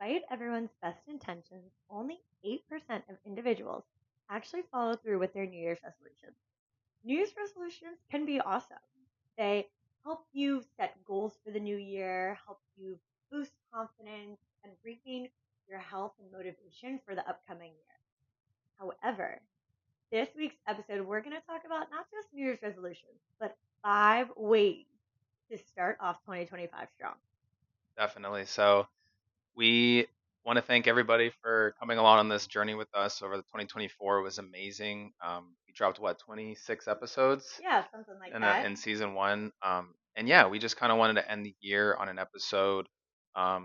Despite everyone's best intentions, only 8% of individuals actually follow through with their New Year's resolutions. New Year's resolutions can be awesome. They help you set goals for the new year, help you boost confidence, and regain your health and motivation for the upcoming year. However, this week's episode, we're going to talk about not just New Year's resolutions, but 5 ways to start off 2025 strong. Definitely. So we want to thank everybody for coming along on this journey with us over the 2024. It was amazing. We dropped 26 episodes Yeah, something like that. in season one. And yeah, we just kind of wanted to end the year on an episode. I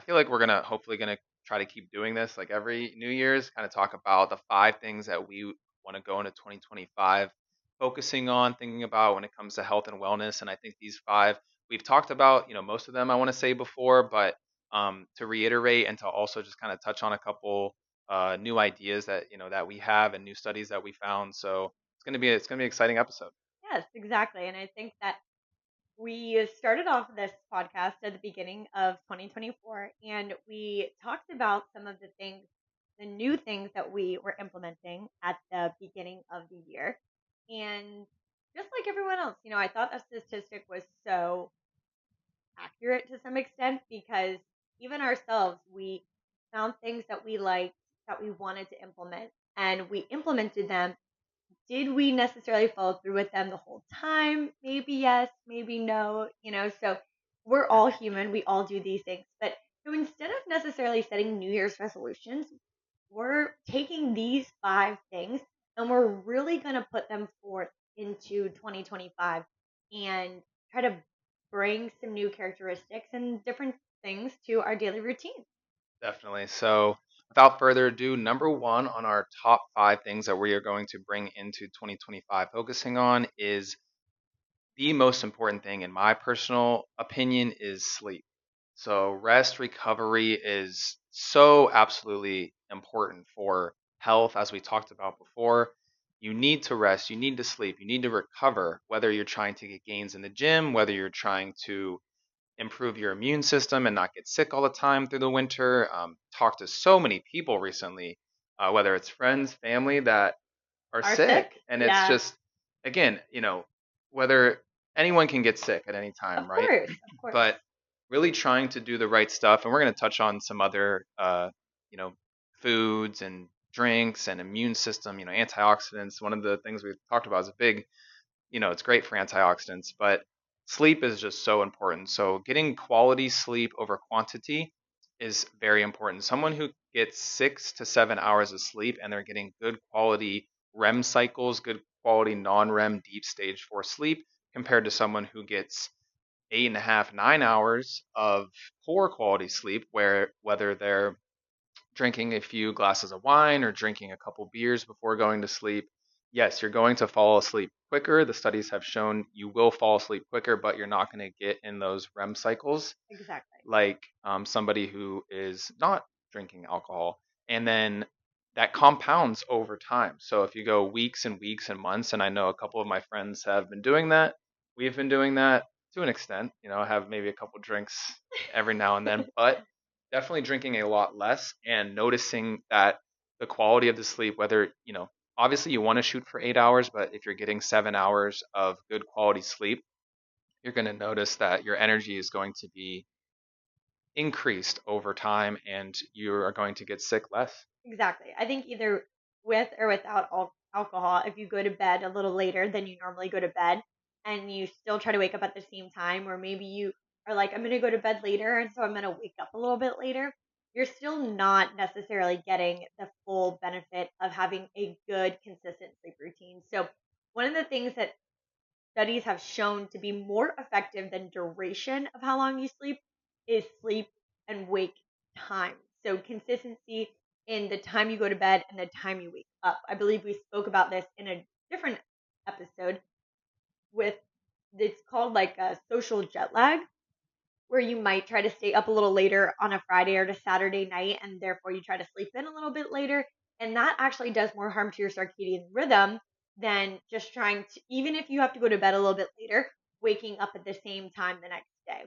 feel like we're hopefully gonna try to keep doing this like every New Year's, kind of talk about the 5 things that we want to go into 2025, focusing on, thinking about when it comes to health and wellness. And I think these 5 we've talked about, most of them I want to say before, but to reiterate and to also just kind of touch on a couple new ideas that that we have and new studies that we found. So it's gonna be an exciting episode. Yes, exactly. And I think that we started off this podcast at the beginning of 2024, and we talked about some of the new things that we were implementing at the beginning of the year. And just like everyone else, I thought that statistic was so accurate to some extent because even ourselves, we found things that we liked, that we wanted to implement, and we implemented them. Did we necessarily follow through with them the whole time? Maybe yes, maybe no, so we're all human. We all do these things. But so instead of necessarily setting New Year's resolutions, we're taking these 5 things and we're really going to put them forth into 2025 and try to bring some new characteristics and different things to our daily routine. Definitely. So, without further ado, number one on our top 5 things that we are going to bring into 2025, focusing on is the most important thing, in my personal opinion, is sleep. So, rest recovery is so absolutely important for health, as we talked about before. You need to rest, you need to sleep, you need to recover, whether you're trying to get gains in the gym, whether you're trying to improve your immune system and not get sick all the time through the winter. Talked to so many people recently, whether it's friends, family that are Are sick? sick, and it's Yeah, just again, whether anyone can get sick at any of time, right? course, of course. But really trying to do the right stuff, and we're going to touch on some other, you know, foods and drinks and immune system, antioxidants. One of the things we've talked about is a big it's great for antioxidants, but sleep is just so important. So getting quality sleep over quantity is very important. Someone who gets 6 to 7 hours of sleep and they're getting good quality REM cycles, good quality non-REM deep stage 4 sleep, compared to someone who gets 8.5, 9 hours of poor quality sleep, where whether they're drinking a few glasses of wine or drinking a couple beers before going to sleep, yes, you're going to fall asleep quicker. The studies have shown you will fall asleep quicker, but you're not going to get in those REM cycles Exactly. like somebody who is not drinking alcohol. And then that compounds over time. So if you go weeks and weeks and months, and I know a couple of my friends have been doing that, we've been doing that to an extent. I have maybe a couple drinks every now and then, but definitely drinking a lot less and noticing that the quality of the sleep, whether, obviously you want to shoot for 8 hours, but if you're getting 7 hours of good quality sleep, you're going to notice that your energy is going to be increased over time and you are going to get sick less. Exactly. I think either with or without alcohol, if you go to bed a little later than you normally go to bed and you still try to wake up at the same time, or maybe you are like, I'm going to go to bed later, and so I'm going to wake up a little bit later, you're still not necessarily getting the full benefit of having a good, consistent sleep routine. So, one of the things that studies have shown to be more effective than duration of how long you sleep is sleep and wake time. So consistency in the time you go to bed and the time you wake up. I believe we spoke about this in a different episode with it's called like a social jet lag, where you might try to stay up a little later on a Friday or a Saturday night, and therefore you try to sleep in a little bit later. And that actually does more harm to your circadian rhythm than just trying to, even if you have to go to bed a little bit later, waking up at the same time the next day.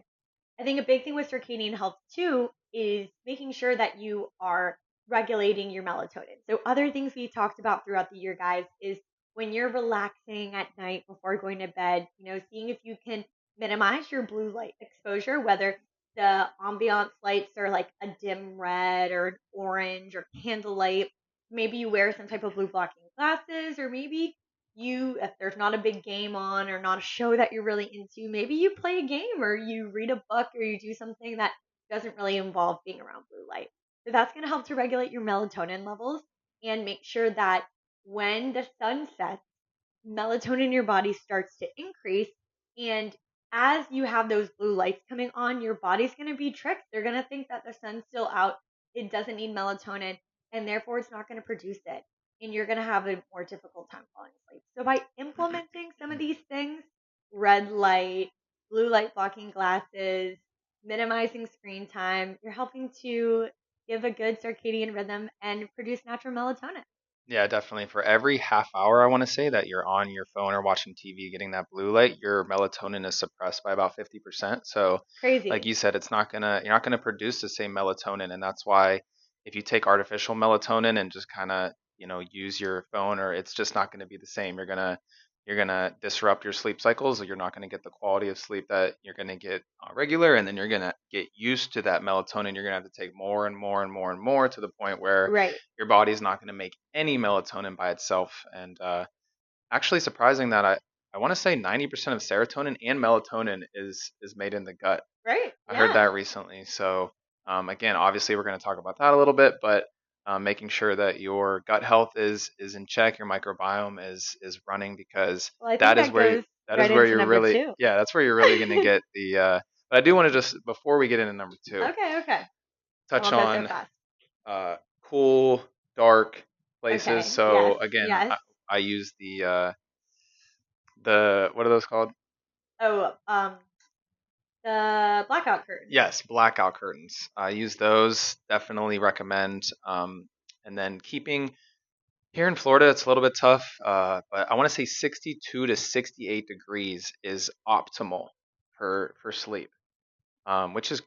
I think a big thing with circadian health too is making sure that you are regulating your melatonin. So other things we talked about throughout the year, guys, is when you're relaxing at night before going to bed, seeing if you can minimize your blue light exposure, whether the ambiance lights are like a dim red or an orange or candlelight. Maybe you wear some type of blue blocking glasses, or maybe if there's not a big game on or not a show that you're really into, maybe you play a game or you read a book or you do something that doesn't really involve being around blue light. So that's going to help to regulate your melatonin levels and make sure that when the sun sets, melatonin in your body starts to increase. And as you have those blue lights coming on, your body's going to be tricked. They're going to think that the sun's still out. It doesn't need melatonin, and therefore it's not going to produce it. And you're going to have a more difficult time falling asleep. So by implementing some of these things, red light, blue light blocking glasses, minimizing screen time, you're helping to give a good circadian rhythm and produce natural melatonin. Yeah, definitely. For every half hour, I want to say that you're on your phone or watching TV, getting that blue light, your melatonin is suppressed by about 50%. So, like Crazy. you said, you're not gonna produce the same melatonin, and that's why if you take artificial melatonin and just kind of, use your phone, or it's just not gonna be the same. You're gonna disrupt your sleep cycles, or you're not gonna get the quality of sleep that you're gonna get regular, and then you're gonna get used to that melatonin. You're gonna have to take more and more and more and more to the point where Right. your body's not going to make any melatonin by itself. And actually, surprising that I want to say 90% of serotonin and melatonin is made in the gut. Right. I heard Yeah. that recently. So again, obviously, we're going to talk about that a little bit, but making sure that your gut health is in check, your microbiome is running, because Well, I think that is that where goes that is right where into you're number really, two. yeah, that's where you're really going to get the. But I do want to just, before we get into number two, Okay, okay. I touch won't go so on fast. cool, dark places. Okay. Yes. So again, Yes. I use the what are those called? Oh, the blackout curtains. Yes, blackout curtains. I use those. Definitely recommend. And then keeping here in Florida, it's a little bit tough, but I want to say 62 to 68 degrees is optimal for sleep, which is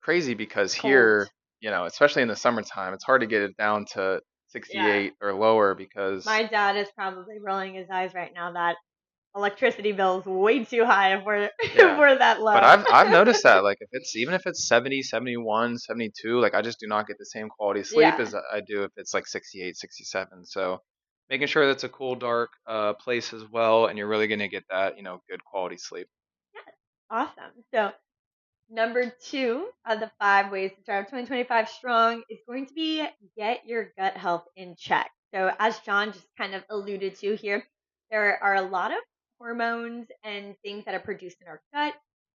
crazy because It's cold. here, especially in the summertime, it's hard to get it down to Yeah. 68 or lower because My dad is probably rolling his eyes right now that electricity bill is way too high if we're if yeah. we're that But low. I've noticed that, like, if it's even if it's 70, 71, 72, like I just do not get the same quality of sleep Yeah. as I do if it's like 68, 67. So making sure that's a cool, dark place as well, and you're really gonna get that, good quality sleep. Yes. Awesome. So number two of the 5 ways to start 2025 strong is going to be get your gut health in check. So, as John just kind of alluded to here, there are a lot of hormones and things that are produced in our gut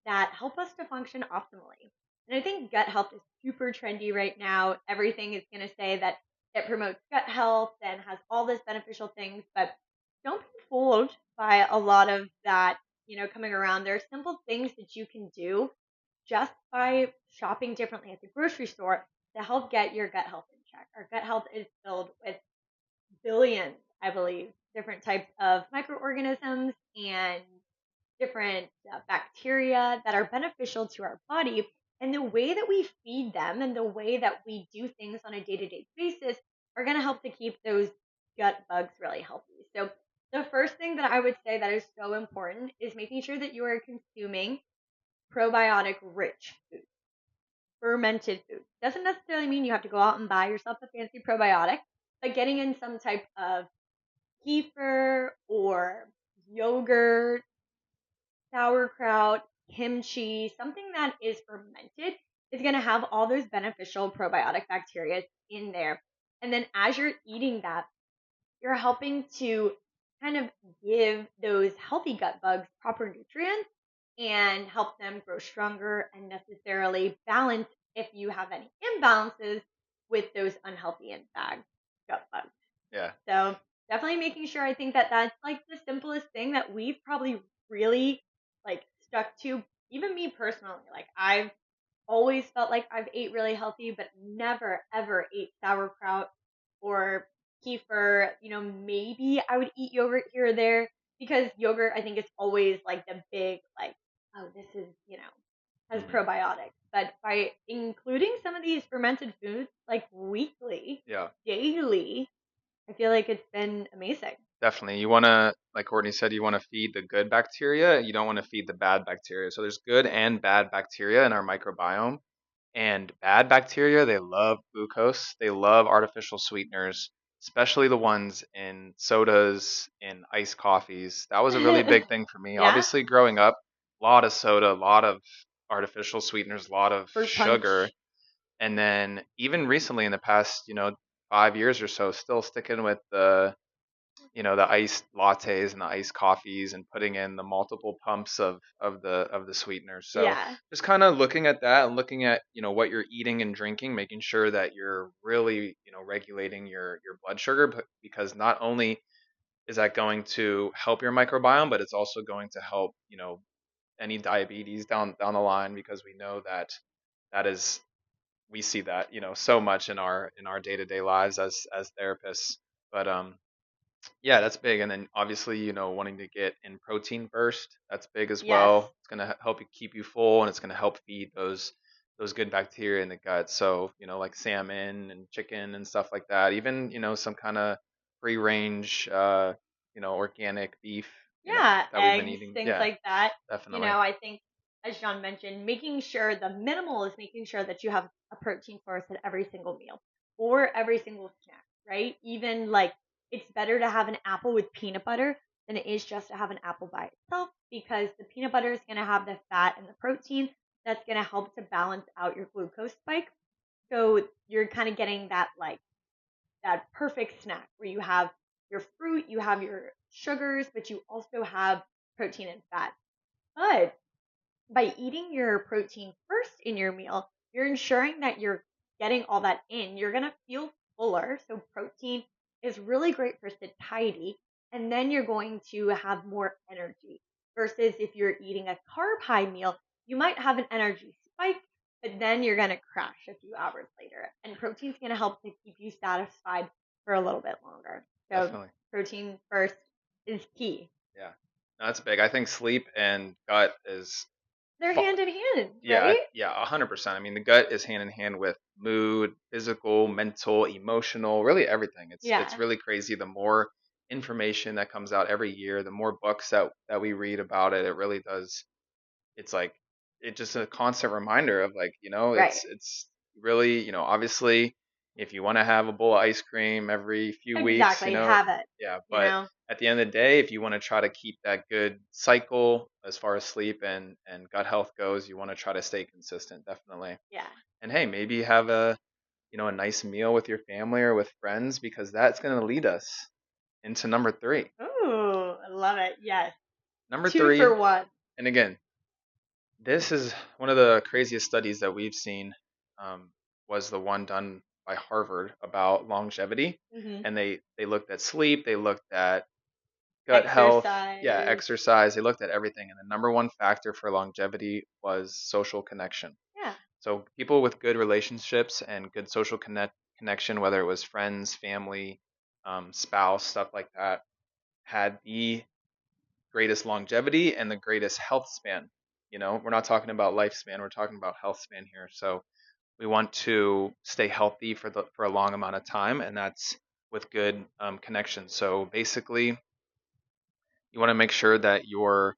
that help us to function optimally. And I think gut health is super trendy right now. Everything is going to say that it promotes gut health and has all these beneficial things, but don't be fooled by a lot of that, coming around. There are simple things that you can do just by shopping differently at the grocery store to help get your gut health in check. Our gut health is filled with billions, I believe, different types of microorganisms and different bacteria that are beneficial to our body. And the way that we feed them and the way that we do things on a day to day basis are going to help to keep those gut bugs really healthy. So, the first thing that I would say that is so important is making sure that you are consuming probiotic rich food, fermented food. Doesn't necessarily mean you have to go out and buy yourself a fancy probiotic, but getting in some type of kefir or yogurt, sauerkraut, kimchi, something that is fermented is going to have all those beneficial probiotic bacteria in there. And then as you're eating that, you're helping to kind of give those healthy gut bugs proper nutrients and help them grow stronger and necessarily balance if you have any imbalances with those unhealthy and bad gut bugs. Yeah. So definitely making sure, I think that that's like the simplest thing that we've probably really like stuck to. Even me personally, like I've always felt like I've ate really healthy, but never ever ate sauerkraut or kefir. Maybe I would eat yogurt here or there because yogurt, I think, is always like the big, like, oh, this is, has Hmm. probiotics. But by including some of these fermented foods like weekly, Yeah, daily, I feel like it's been amazing. definitely. You want to, like Courtney said, you want to feed the good bacteria. You don't want to feed the bad bacteria. So there's good and bad bacteria in our microbiome. And bad bacteria, they love glucose. They love artificial sweeteners, especially the ones in sodas, in iced coffees. That was a really big thing for me. Yeah, Obviously, growing up, a lot of soda, a lot of artificial sweeteners, a lot of fruit sugar. punch. And then even recently in the past, 5 years or so, still sticking with the iced lattes and the iced coffees and putting in the multiple pumps of the sweeteners. So Yeah, just kind of looking at that and looking at what you're eating and drinking, making sure that you're really regulating your blood sugar, because not only is that going to help your microbiome, but it's also going to help any diabetes down the line, because we know that is we see that so much in our day-to-day lives as therapists. But yeah, that's big. And then obviously, wanting to get in protein first, that's big as yes. well. It's going to help you keep you full, and it's going to help feed those good bacteria in the gut. So, like salmon and chicken and stuff like that. Even, some kind of free range organic beef, Yeah, that we've been eggs, eating. things Yeah, like that. definitely. I think, as John mentioned, making sure the minimal is making sure that you have a protein source at every single meal or every single snack, right? Even like it's better to have an apple with peanut butter than it is just to have an apple by itself, because the peanut butter is going to have the fat and the protein that's going to help to balance out your glucose spike. So you're kind of getting that perfect snack where you have your fruit, you have your sugars, but you also have protein and fat. But by eating your protein first in your meal, you're ensuring that you're getting all that in. You're going to feel fuller. So, protein is really great for satiety. And then you're going to have more energy. Versus if you're eating a carb high meal, you might have an energy spike, but then you're going to crash a few hours later. And protein's going to help to keep you satisfied for a little bit longer. So, Definitely. protein first is key. Yeah. No, that's big. I think sleep and gut is They're hand in hand, Yeah, right? yeah, 100%. I mean, the gut is hand in hand with mood, physical, mental, emotional, really everything. It's Yeah. really crazy. The more information that comes out every year, the more books that we read about it, it really does. It's like it's just a constant reminder of, like, Right. it's really, obviously, if you want to have a bowl of ice cream every few weeks, Exactly. Have it. yeah, You but know? at the end of the day, if you want to try to keep that good cycle as far as sleep and gut health goes, you want to try to stay consistent, definitely. Yeah. And hey, maybe have a nice meal with your family or with friends, because that's going to lead us into number three. Ooh, I love it. Yes. Number Two for three, one. and again, this is one of the craziest studies that we've seen. Um, was the one done by Harvard about longevity, Hmm. and they looked at sleep, they looked at gut health, yeah, Exercise. exercise, they looked at everything, and the number one factor for longevity was social connection. Yeah. So people with good relationships and good social connection, whether it was friends, family, spouse, stuff like that, had the greatest longevity and the greatest health span. We're not talking about lifespan, we're talking about health span here. So we want to stay healthy for a long amount of time, and that's with good connection. So basically, you want to make sure that you're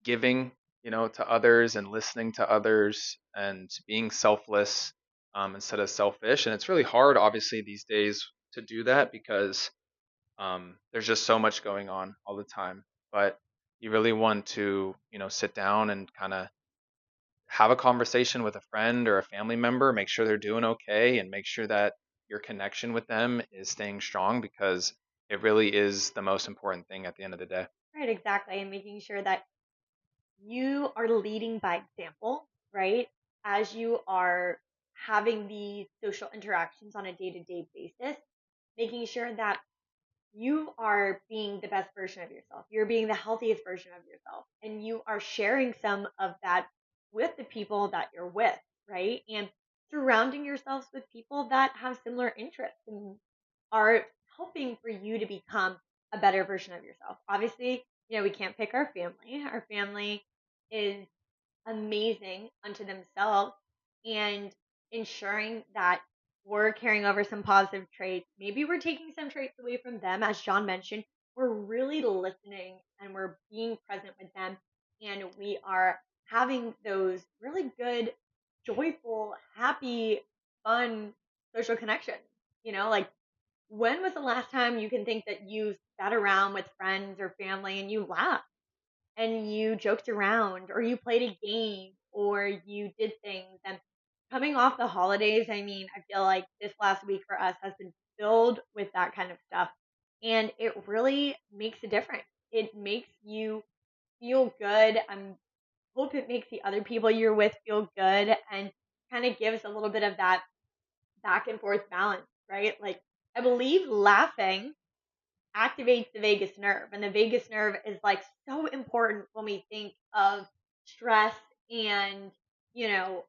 giving, to others and listening to others and being selfless, instead of selfish. And it's really hard, obviously, these days to do that, because there's just so much going on all the time. But you really want to, sit down and kind of have a conversation with a friend or a family member, make sure they're doing okay, and make sure that your connection with them is staying strong, because it really is the most important thing at the end of the day. Right. Exactly. And making sure that you are leading by example, right? As you are having these social interactions on a day to day basis, making sure that you are being the best version of yourself. You're being the healthiest version of yourself. And you are sharing some of that with the people that you're with, right? And surrounding yourselves with people that have similar interests and are helping for you to become a better version of yourself. Obviously, we can't pick our family. Our family is amazing unto themselves, and ensuring that we're carrying over some positive traits. Maybe we're taking some traits away from them, as Jon mentioned. We're really listening and we're being present with them, and we are having those really good, joyful, happy, fun social connections. Like, when was the last time you can think that you sat around with friends or family and you laughed and you joked around, or you played a game, or you did things? And coming off the holidays, I mean, I feel like this last week for us has been filled with that kind of stuff. And it really makes a difference. It makes you feel good. I hope it makes the other people you're with feel good, and kind of gives a little bit of that back and forth balance, right? Like, I believe laughing activates the vagus nerve, and the vagus nerve is like so important when we think of stress and, you know,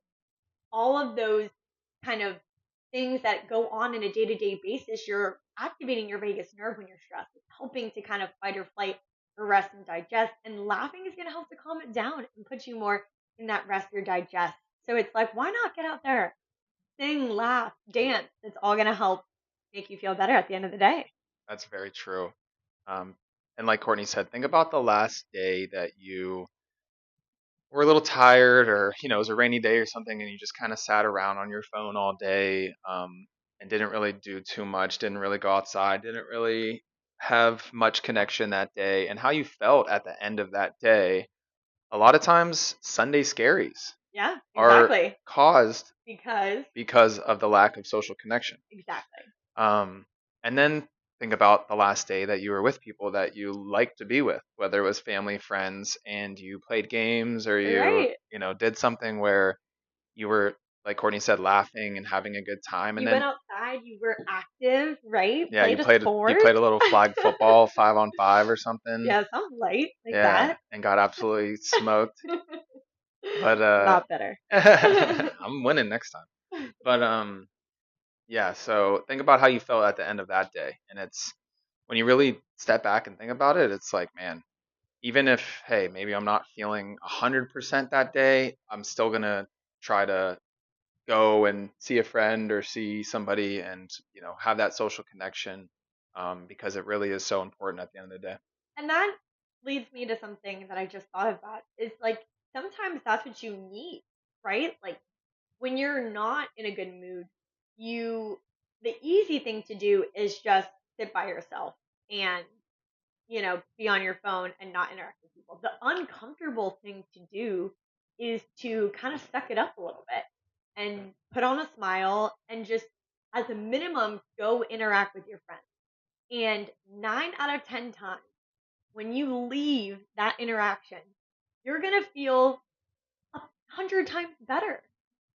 all of those kind of things that go on in a day-to-day basis. You're activating your vagus nerve when you're stressed. It's helping to kind of fight or flight, or rest and digest, and laughing is going to help to calm it down and put you more in that rest or digest. So it's like, why not get out there, sing, laugh, dance? It's all going to help make you feel better at the end of the day. That's very true. Um, and like Courtney said, think about the last day that you were a little tired, or it was a rainy day or something, and you just kind of sat around on your phone all day, and didn't really do too much, didn't really go outside, didn't really have much connection that day, and how you felt at the end of that day. A lot of times, Sunday scaries Yeah, are exactly. caused Because, because of the lack of social connection. exactly. Um, and then think about the last day that you were with people that you like to be with, whether it was family, friends, and you played games, or Right. did something where you were, like Courtney said, laughing and having a good time. And You went then, outside, you were active, right? yeah, you Played a played sport. a little flag football 5-on-5 or something. Yeah, something light like Yeah, that. and got absolutely smoked. But Not better. I'm winning next time. But yeah, so think about how you felt at the end of that day. And it's when you really step back and think about it, it's like, man, even if, hey, maybe I'm not feeling 100% that day, I'm still going to try to go and see a friend or see somebody, and, have that social connection, because it really is so important at the end of the day. And that leads me to something that I just thought about, is like, sometimes that's what you need, right? Like, when you're not in a good mood, the easy thing to do is just sit by yourself and, be on your phone and not interact with people. The uncomfortable thing to do is to kind of suck it up a little bit and put on a smile, and just, as a minimum, go interact with your friends. And 9 out of 10 times, when you leave that interaction, you're going to feel 100 times better.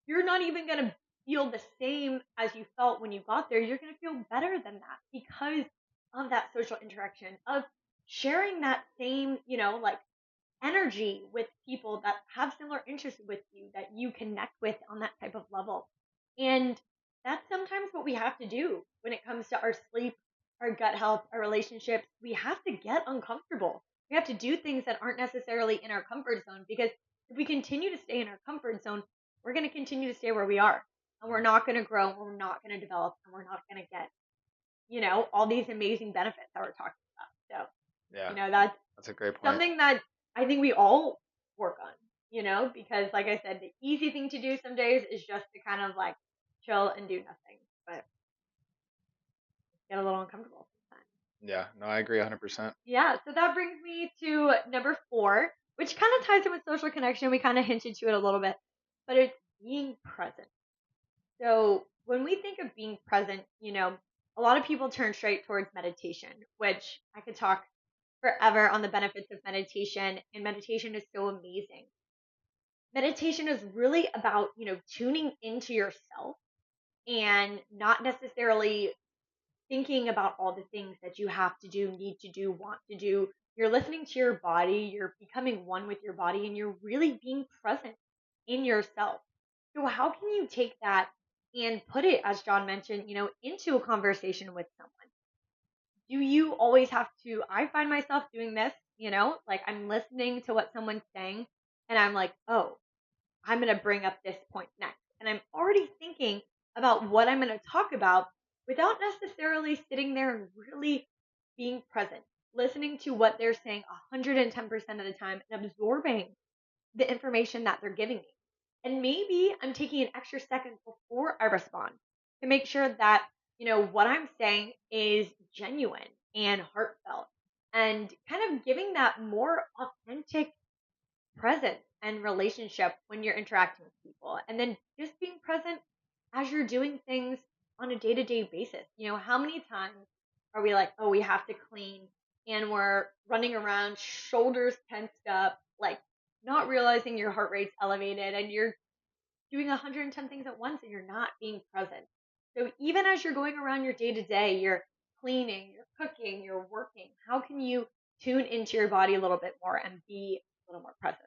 You're not even going to feel the same as you felt when you got there. You're going to feel better than that, because of that social interaction, of sharing that same, like, energy with people that have similar interests with you, that you connect with on that type of level. And that's sometimes what we have to do when it comes to our sleep, our gut health, our relationships. We have to get uncomfortable. We have to do things that aren't necessarily in our comfort zone, because if we continue to stay in our comfort zone, we're going to continue to stay where we are, and we're not going to grow, and we're not going to develop, and we're not going to get, all these amazing benefits that we're talking about. So, Yeah, that's that's a great point. something that I think we all work on, because, like I said, the easy thing to do some days is just to kind of like chill and do nothing, but get a little uncomfortable sometimes. Yeah, no, I agree 100%. Yeah, so that brings me to number 4, which kind of ties in with social connection. We kind of hinted to it a little bit, but it's being present. So when we think of being present, a lot of people turn straight towards meditation, which I could talk forever on the benefits of meditation, and meditation is so amazing. Meditation is really about, tuning into yourself, and not necessarily thinking about all the things that you have to do, need to do, want to do. You're listening to your body, you're becoming one with your body, and you're really being present in yourself. So how can you take that and put it, as Jon mentioned, into a conversation with someone? Do you always have to? I find myself doing this, like, I'm listening to what someone's saying, and I'm like, oh, I'm going to bring up this point next. And I'm already thinking about what I'm going to talk about without necessarily sitting there and really being present, listening to what they're saying 110% of the time and absorbing the information that they're giving me. And maybe I'm taking an extra second before I respond to make sure that, what I'm saying is genuine and heartfelt and kind of giving that more authentic presence and relationship when you're interacting with people. And then just being present as you're doing things on a day to day basis. How many times are we like, oh, we have to clean and we're running around, shoulders tensed up, like not realizing your heart rate's elevated and you're doing 110 things at once and you're not being present. So even as you're going around your day to day, you're cleaning, you're cooking, you're working, how can you tune into your body a little bit more and be a little more present?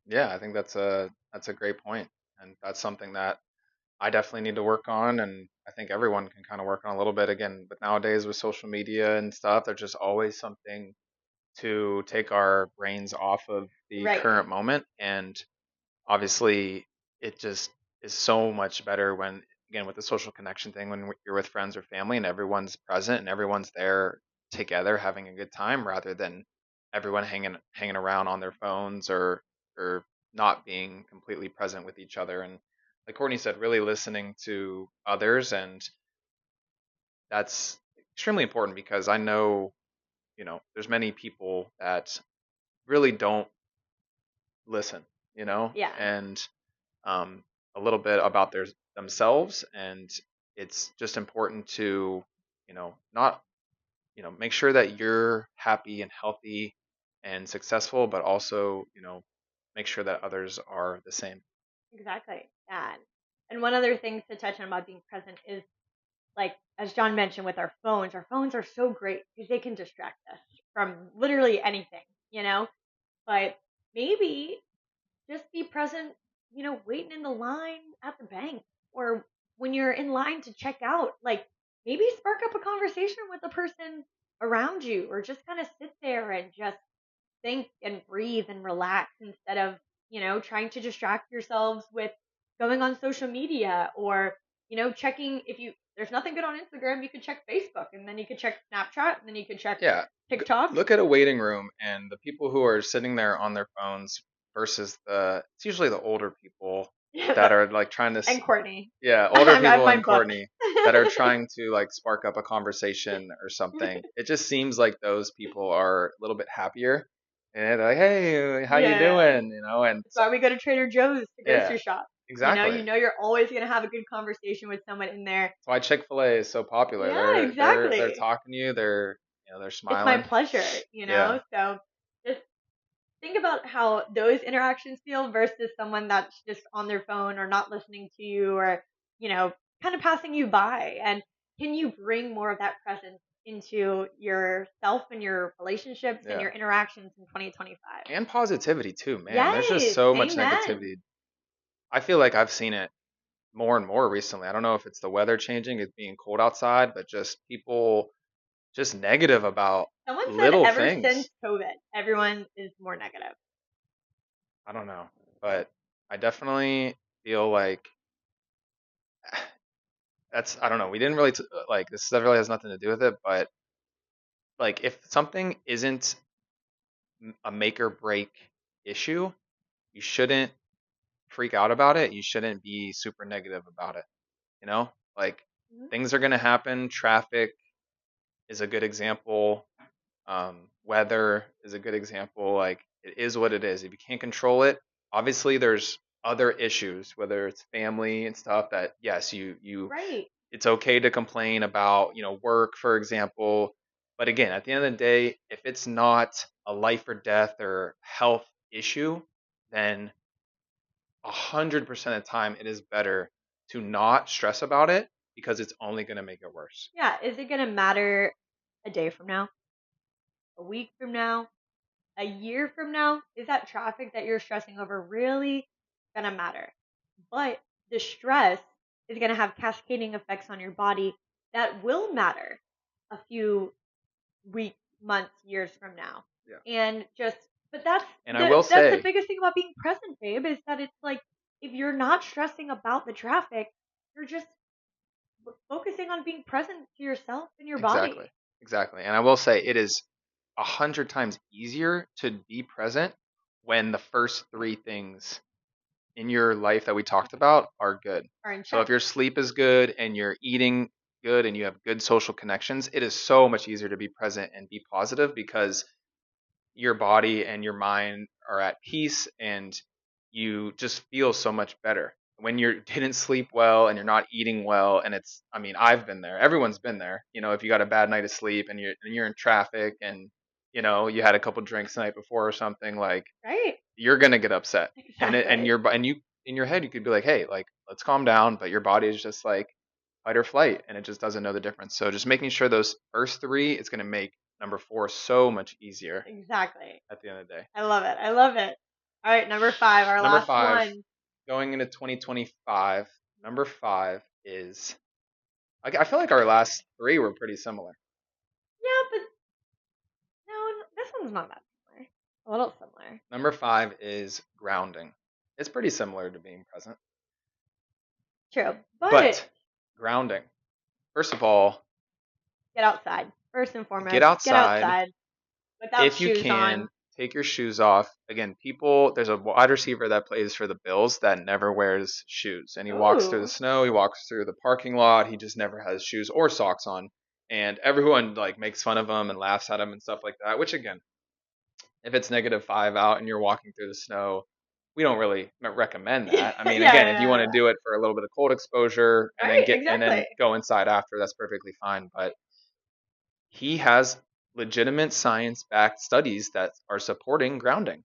Yeah, I think that's a great point, and that's something that I definitely need to work on, and I think everyone can kind of work on a little bit again. But nowadays with social media and stuff, there's just always something to take our brains off of the Right. current moment, and obviously it just is so much better when, again, with the social connection thing, when you're with friends or family and everyone's present and everyone's there together having a good time, rather than everyone hanging around on their phones, or not being completely present with each other. And like Courtney said, really listening to others, and that's extremely important because I know, there's many people that really don't listen, Yeah. and um, a little bit about themselves, and it's just important to, not, make sure that you're happy and healthy and successful, but also, make sure that others are the same. Exactly. Yeah. And one other thing to touch on about being present is, like, as John mentioned with our phones are so great because they can distract us from literally anything, but maybe just be present, waiting in the line at the bank or when you're in line to check out. Like, maybe spark up a conversation with the person around you or just kind of sit there and just think and breathe and relax instead of, trying to distract yourselves with going on social media or, checking. If there's nothing good on Instagram, you could check Facebook and then you could check Snapchat and then you could check Yeah. TikTok. Look at a waiting room and the people who are sitting there on their phones versus it's usually the older people that are like trying to, And Courtney. yeah, older I have people my and book. Courtney that are trying to like spark up a conversation or something. It just seems like those people are a little bit happier, and they're like, "Hey, how you Yeah. doing?" And That's why we go to Trader Joe's to yeah, grocery shop. exactly. You're always gonna have a good conversation with someone in there. That's why Chick-fil-A is so popular. Yeah, They're exactly. talking to you. They're It's my smiling. pleasure, Yeah. So just think about how those interactions feel versus someone that's just on their phone or not listening to you or, you know, kind of passing you by. And can you bring more of that presence into yourself and your relationships and Yeah. your interactions in 2025? And positivity too, man. There's just Yes, so much amen. negativity. I feel like I've seen it more and more recently. I don't know if it's the weather changing, it being cold outside, but just people just negative about Someone said little ever since things. COVID, everyone is more negative. I don't know, but I definitely feel like I don't know. We didn't really like this really has nothing to do with it, but like if something isn't a make or break issue, you shouldn't freak out about it. You shouldn't be super negative about it. Like Mhm. things are going to happen. Traffic is a good example. Weather is a good example. Like it is what it is. If you can't control it, obviously there's other issues, whether it's family and stuff that yes, you Right. it's okay to complain about, work, for example. But again, at the end of the day, if it's not a life or death or health issue, then 100% of the time it is better to not stress about it because it's only going to make it worse. Yeah. Is it going to matter a day from now, a week from now, a year from now? Is that traffic that you're stressing over really going to matter? But the stress is going to have cascading effects on your body that will matter a few weeks, months, years from now. Yeah. And just, but that's And I will that's the say, biggest thing about being present, babe, is that it's like if you're not stressing about the traffic, you're just focusing on being present to yourself and your Exactly. body. Exactly. And I will say it is 100 times easier to be present when the first three things in your life that we talked about are good. Are in So check. if your sleep is good and you're eating good and you have good social connections, it is so much easier to be present and be positive because your body and your mind are at peace and you just feel so much better. When you didn't sleep well and you're not eating well, and it's, I mean, I've been there. Everyone's been there. You know, if you got a bad night of sleep and you're in traffic and you know you had a couple drinks the night before or something, like Right? you're gonna get upset. And Exactly. you in your head you could be like, hey, like let's calm down, but your body is just like fight or flight, and it just doesn't know the difference. So just making sure those first three, it's gonna make number four so much easier Exactly. at the end of the day. I love it. I love it. All right, number 5, our Number last five, one. going into 2025, number five is, I feel like our last three were pretty similar. Yeah, but no, this one's not that similar. A little similar. Number five is grounding. It's pretty similar to being present, True. But but grounding. First of all, get outside. First and get foremost, get outside. outside without If you shoes can, on. take your shoes off. Again, people, there's a wide receiver that plays for the Bills that never wears shoes. And he walks through the Ooh. snow, he walks through the parking lot, he just never has shoes or socks on. And everyone like makes fun of him and laughs at him and stuff like that, which again, if it's -5 out and you're walking through the snow, we don't really recommend Yeah, that. I mean, again, if you want yeah. to do it for a little bit of cold exposure and then Right, and then exactly. go inside after, that's perfectly fine. But he has legitimate science backed studies that are supporting grounding,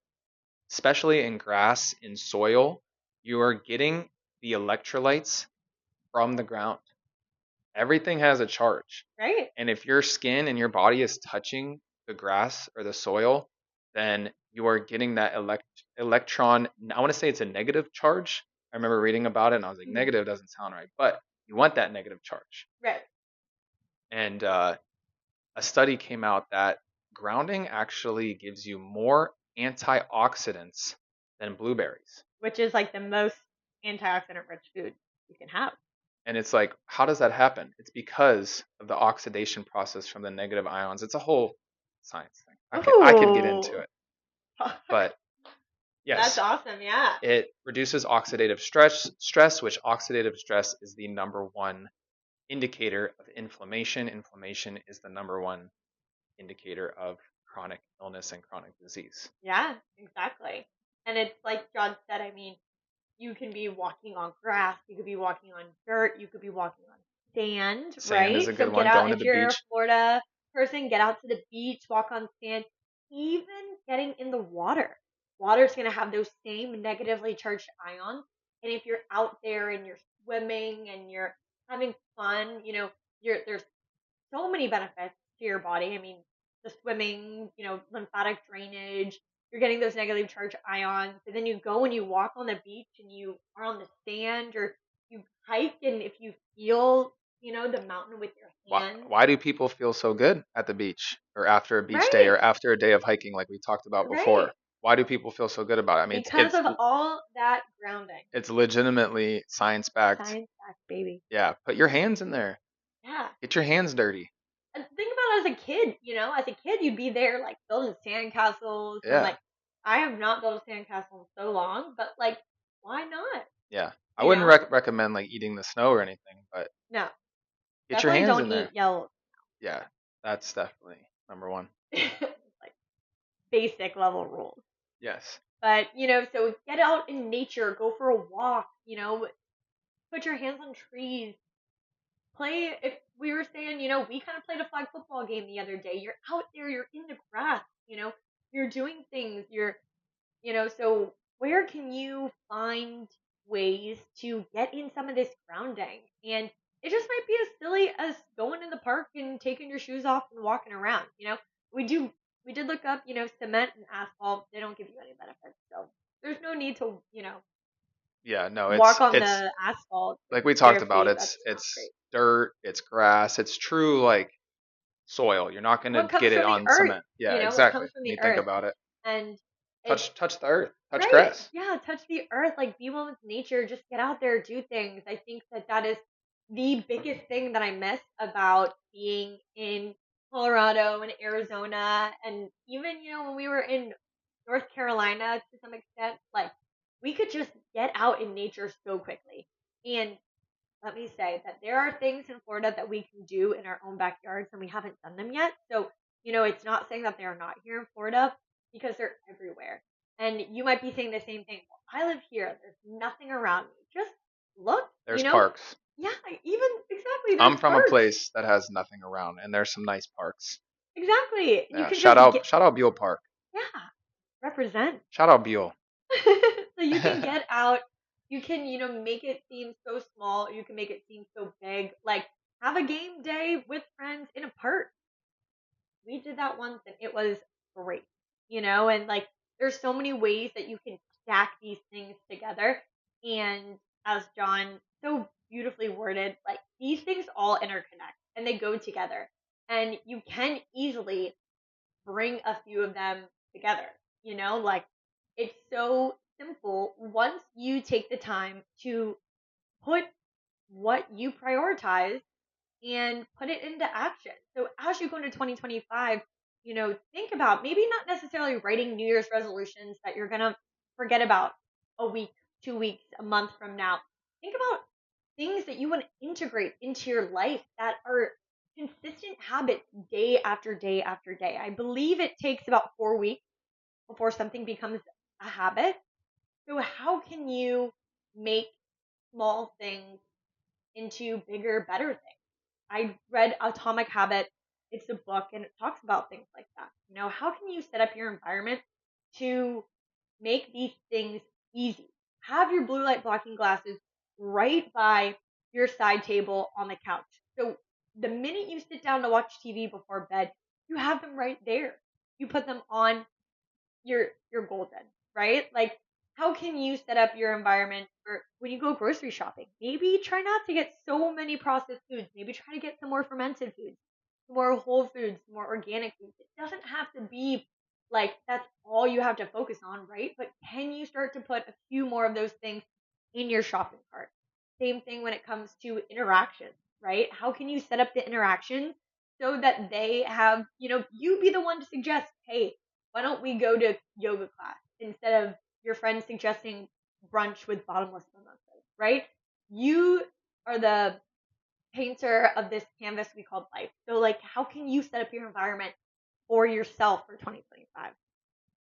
especially in grass, in soil. You are getting the electrolytes from the ground. Everything has a charge. Right. And if your skin and your body is touching the grass or the soil, then you are getting that electron. I want to say it's a negative charge. I remember reading about it and I was like, Mhm. negative doesn't sound right, but you want that negative charge. Right. And a study came out that grounding actually gives you more antioxidants than blueberries. Which is like the most antioxidant rich food you can have. And it's like, how does that happen? It's because of the oxidation process from the negative ions. It's a whole science thing. I could get into Ooh. it. But That's yes, awesome. Yeah. it reduces oxidative stress, which oxidative stress is the number one indicator of inflammation. Inflammation is the number one indicator of chronic illness and chronic disease. Yeah, exactly. And it's like John said, I mean, you can be walking on grass, you could be walking on dirt, you could be walking on sand, Sand is right? a So good get one. out Going to if the you're a beach. Florida person, get out to the beach, walk on sand, even getting in the water. Water's going to have those same negatively charged ions. And if you're out there and you're swimming and you're having fun, there's so many benefits to your body. I mean, the swimming, lymphatic drainage, you're getting those negative charge ions. And then you go and you walk on the beach and you are on the sand or you hike and if you feel, the mountain with your hands. Why do people feel so good at the beach or after a beach day Right, or after a day of hiking like we talked about right. before? Why do people feel so good about it? I mean, Because of all that grounding. it's legitimately science backed. Science fact, baby. Yeah, put your hands in there. Yeah. Get your hands dirty. And think about it as a kid, as a kid, you'd be there like building sandcastles and Yeah, like, I have not built a sandcastle in so long, but like, why not? yeah. I You wouldn't know? recommend like eating the snow or anything, but No, get your definitely hands don't in there. eat yellow. Yeah, that's definitely number one. Like basic level rules. Yes. But, so get out in nature, go for a walk, put your hands on trees, play. If we were saying, we kind of played a flag football game the other day. You're out there, you're in the grass, you're doing things, so where can you find ways to get in some of this grounding? And it just might be as silly as going in the park and taking your shoes off and walking around. We do we did look up, cement and asphalt, they don't give you any benefits. So there's no need to, Yeah, no, walk on it's the asphalt like we talked about. barefoot. That's not It's great. dirt, it's grass, it's true like soil. You're not going What to comes get it from the on earth, cement. Yeah, what exactly. comes from When the you think earth. about it. And Touch the earth, touch Right. grass. Yeah, touch the earth, like be one with nature, just get out there, do things. I think that that is the biggest thing that I miss about being in Colorado and Arizona and even, when we were in North Carolina to some extent, like we could just get out in nature so quickly. And let me say that there are things in Florida that we can do in our own backyards and we haven't done them yet. So, it's not saying that they are not here in Florida because they're everywhere. And you might be saying the same thing. Well, I live here. There's nothing around me. Just look, There's parks. Yeah, even exactly. There's I'm from a parks. place that has nothing around, and there's some nice parks. Exactly. You Yeah, can just get, shout out Buell Park. yeah, represent. Shout out Buell. So you can get out. You can, make it seem so small. You can make it seem so big. Like have a game day with friends in a park. We did that once and it was great, and like there's so many ways that you can stack these things together. And as Jon so beautifully worded, like these things all interconnect and they go together. And you can easily bring a few of them together, like it's so simple once you take the time to put what you prioritize and put it into action. So as you go into 2025, think about maybe not necessarily writing New Year's resolutions that you're going to forget about a week, 2 weeks, a month from now. Think about things that you want to integrate into your life that are consistent habits day after day after day. I believe it takes about 4 weeks before something becomes a habit. So how can you make small things into bigger, better things? I read Atomic Habits. It's a book and it talks about things like that. How can you set up your environment to make these things easy? Have your blue light blocking glasses right by your side table on the couch. So the minute you sit down to watch TV before bed, you have them right there. You put them on, you're golden, right? Like how can you set up your environment for when you go grocery shopping? Maybe try not to get so many processed foods. Maybe try to get some more fermented foods, some more whole foods, some more organic foods. It doesn't have to be like that's all you have to focus on, right? But can you start to put a few more of those things in your shopping cart? Same thing when it comes to interactions, right? How can you set up the interactions so that they have, you be the one to suggest, hey, why don't we go to yoga class instead of your friend suggesting brunch with bottomless mimosas, right? You are the painter of this canvas we call life. So, like, how can you set up your environment for yourself for 2025?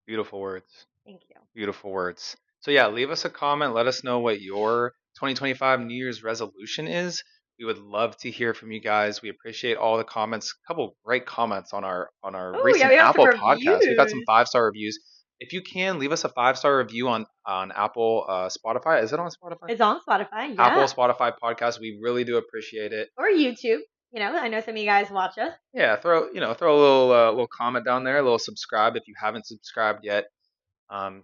Beautiful words. Thank you. Beautiful words. So yeah, leave us a comment. Let us know what your 2025 New Year's resolution is. We would love to hear from you guys. We appreciate all the comments. A couple great comments on our Oh, yeah, recent we have some Apple podcast. We got some reviews. 5-star reviews. If you can, leave us a 5-star review on Apple, Spotify. Is it on Spotify? It's on Spotify, Apple, yeah. Spotify podcast. We really do appreciate it. Or YouTube. I know some of you guys watch us. Yeah, throw a little comment down there, a little subscribe if you haven't subscribed yet. Um,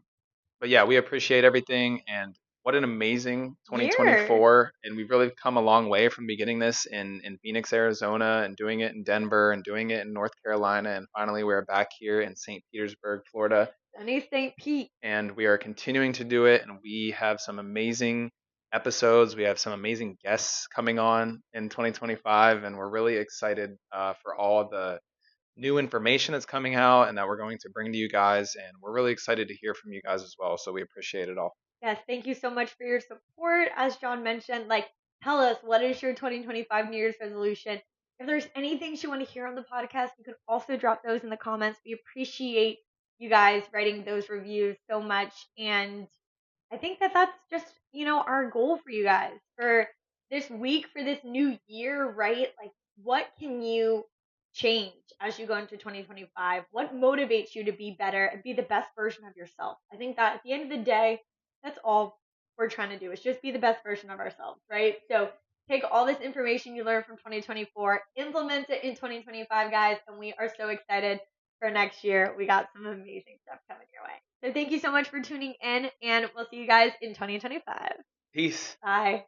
but yeah, we appreciate everything, and what an amazing Year. 2024. And we've really come a long way from beginning this in Phoenix, Arizona, and doing it in Denver, and doing it in North Carolina, and finally we're back here in St. Petersburg, Florida, Sunny St. Pete. and we are continuing to do it. And we have some amazing episodes. We have some amazing guests coming on in 2025, and we're really excited for all the new information that's coming out and that we're going to bring to you guys. And we're really excited to hear from you guys as well. So we appreciate it all. Yes, thank you so much for your support. As Jon mentioned, like, tell us what is your 2025 New Year's resolution. If there's anything you want to hear on the podcast, you can also drop those in the comments. We appreciate you guys writing those reviews so much. And I think that that's just, our goal for you guys for this week, for this new year, right? Like, what can you change as you go into 2025? What motivates you to be better and be the best version of yourself? I think that at the end of the day, that's all we're trying to do is just be the best version of ourselves, right? So take all this information you learned from 2024, implement it in 2025, guys, and we are so excited for next year. We got some amazing stuff coming your way. So thank you so much for tuning in, and we'll see you guys in 2025. Peace. Bye.